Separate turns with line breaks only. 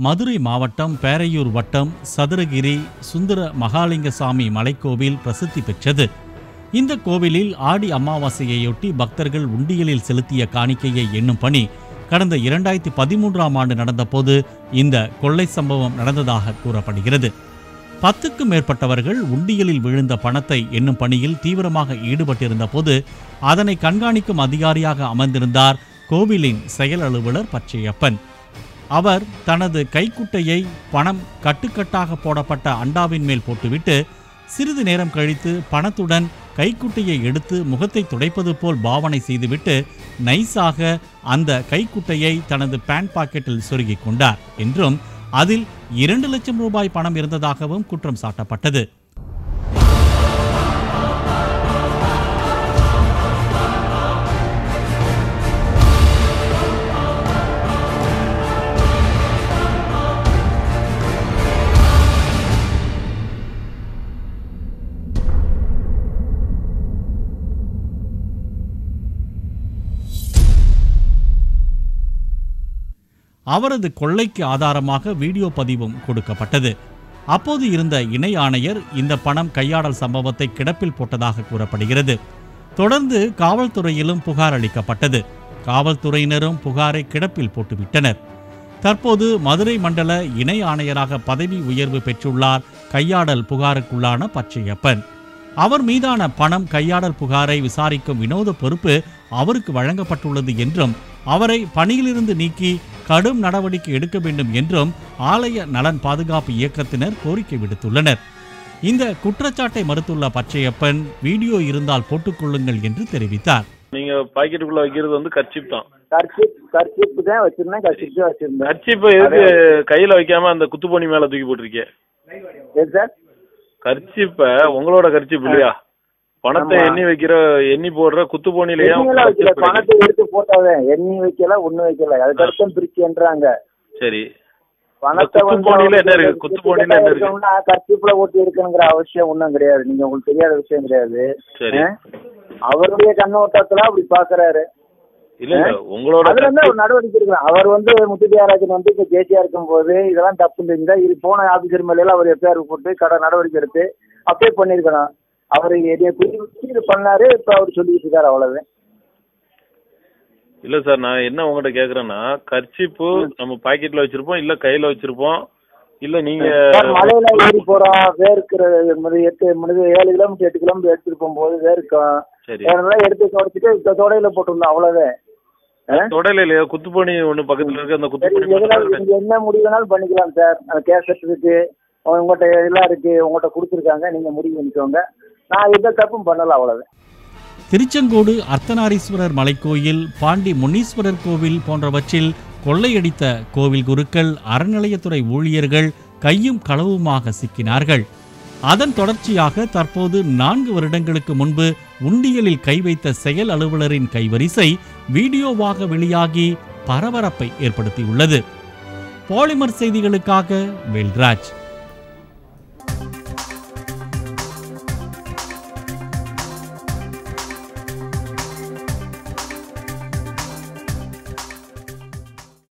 மதுரை மாவட்டம் பேரையூர் வட்டம் சதுரகிரி சுந்தர மகாலிங்கசாமி மலைக்கோவில் பிரசித்தி பெற்றது. இந்த கோவிலில் ஆடி அமாவாசையையொட்டி பக்தர்கள் உண்டியலில் செலுத்திய காணிக்கையை எண்ணும் பணி கடந்த 2013ஆம் ஆண்டு நடந்தபோது இந்த கொள்ளை சம்பவம் நடந்ததாக கூறப்படுகிறது. 10க்கும் மேற்பட்டவர்கள் உண்டியலில் விழுந்த பணத்தை எண்ணும் பணியில் தீவிரமாக ஈடுபட்டிருந்த போது அதனை கண்காணிக்கும் அதிகாரியாக அமர்ந்திருந்தார் கோவிலின் செயல் அலுவலர் பச்சையப்பன். அவர் தனது கைக்குட்டையை பணம் கட்டுக்கட்டாக போடப்பட்ட அண்டாவின் மேல் போட்டுவிட்டு சிறிது நேரம் கழித்து பணத்துடன் கைக்குட்டையை எடுத்து முகத்தை துடைப்பது போல் பாவனை செய்துவிட்டு நைஸாக அந்த கைக்குட்டையை தனது பேண்ட் பாக்கெட்டில் சொருகிக் கொண்டார் என்றும் அதில் 2 லட்சம் ரூபாய் பணம் இருந்ததாகவும் குற்றம் சாட்டப்பட்டது. அவரது கொள்ளைக்கு ஆதாரமாக வீடியோ பதிவும் கொடுக்கப்பட்டது. அப்போது இருந்த இணை ஆணையர் இந்த பணம் கையாடல் சம்பவத்தை கிடப்பில் போட்டதாக கூறப்படுகிறது. தொடர்ந்து காவல்துறையிலும் புகார் அளிக்கப்பட்டது. காவல்துறையினரும் புகாரை கிடப்பில் போட்டுவிட்டனர். தற்போது மதுரை மண்டல இணை ஆணையராக பதவி உயர்வு பெற்றுள்ளார் கையாடல் புகாருக்குள்ளான பச்சையப்பன். அவர் மீதான பணம் கையாடல் புகாரை விசாரிக்கும் வினோத பொறுப்பு அவருக்கு வழங்கப்பட்டுள்ளது என்றும் அவரை பணியிலிருந்து நீக்கி கடும் நடவடிக்கை எடுக்க வேண்டும் என்றும் ஆலய நலன் பாதுகாப்பு இயக்கத்தினர் கோரிக்கை விடுத்துள்ளனர். இந்த குற்றச்சாட்டை மறுத்துள்ள பச்சையப்பன் வீடியோ இருந்தால் போட்டுக்கொள்ளுங்கள் என்று தெரிவித்தார்.
நீங்க பாக்கெட்டுக்குள்ள வைக்கிறது வந்து கர்ச்சிப் தான்.
கர்ச்சிப் தான் வச்சிருந்தேன்.
கர்ச்சிப் எதுக்கு கையில வைக்காம அந்த குத்துப்போனி மேல தூக்கி போட்டிருக்கீங்க? கர்ச்சிப்ப உங்களோட கர்ச்சிப் இல்லையா? பணத்தை எண்ணி போடுற குத்து போனிலையா?
பணத்தை எடுத்து போட்டாவே எண்ணி வைக்கல, ஒண்ணு வைக்கல, அது கஷ்டம் பிரிச்சுன்றாங்க.
சரி,
பணத்தை
குத்து போனில என்ன இருக்கு?
கர்ச்சிப்ல ஓட்டி எடுக்கணுங்கிற அவசியம் ஒண்ணும் கிடையாது. நீங்க உங்களுக்கு தெரியாத விஷயம் கிடையாது.
சரி,
அவருடைய கண்ணோட்டத்துல அப்படி பாக்குறாரு.
இல்ல உங்களோட
அதுல இருந்து ஒரு நடவடிக்கை எடுக்கலாம். அவர் வந்து முத்துத்தியாராஜன் வந்து இப்ப ஜேசியா இருக்கும் போது இதெல்லாம் தப்பு இருந்தா இது போன ஆபீசர் மேல அவர் எஃப்ஐஆர் போட்டு நடவடிக்கை எடுத்து அப்ளை பண்ணிருக்கணும். அவரு இது பண்ணாரு, இப்ப அவர் சொல்லிட்டு இருக்காரு, அவ்வளவு.
இல்ல சார், நான் என்ன உங்ககிட்ட கேக்குறேன்னா, கர்ச்சிப்பு நம்ம பாக்கெட்ல வச்சிருப்போம், இல்ல கையில வச்சிருப்போம், இல்ல நீங்க
மலையில ஏறி போறோம், வேர்க்கிற 7 கிலோமீட்டர் 8 கிலோமீட்டர் எடுத்துட்டு போகும்போது வேர்க்கும், எடுத்து தொடச்சிட்டு தொடையில போட்டுருந்தோம், அவ்வளவுதான்.
தொடையில இல்லையா? குத்துப்பணி ஒண்ணு பக்கத்துல இருக்கு, அந்த குத்துப்பணி
என்ன முடிவு வேணாலும் பண்ணிக்கலாம் சார். கேசட் இருக்கு, உங்கள்கிட்ட எல்லாம் இருக்கு, உங்கள்கிட்ட கொடுத்துருக்காங்க, நீங்க முடிவு பண்ணிக்கோங்க. நான் எந்த தப்பும் பண்ணல, அவ்வளவு.
திருச்செங்கோடு அர்த்தநாரீஸ்வரர் மலைக்கோயில், பாண்டி முனீஸ்வரர் கோவில் போன்றவற்றில் கொள்ளையடித்த கோவில் குருக்கள், அறநிலையத்துறை ஊழியர்கள் கையும் களவுமாக சிக்கினார்கள். அதன் தொடர்ச்சியாக தற்போது 4 வருடங்களுக்கு முன்பு உண்டியலில் கை வைத்த செயல் அலுவலரின் கைவரிசை வீடியோவாக வெளியாகி பரபரப்பை ஏற்படுத்தியுள்ளது. பாலிமர் செய்திகளுக்காக வேல்ராஜ்.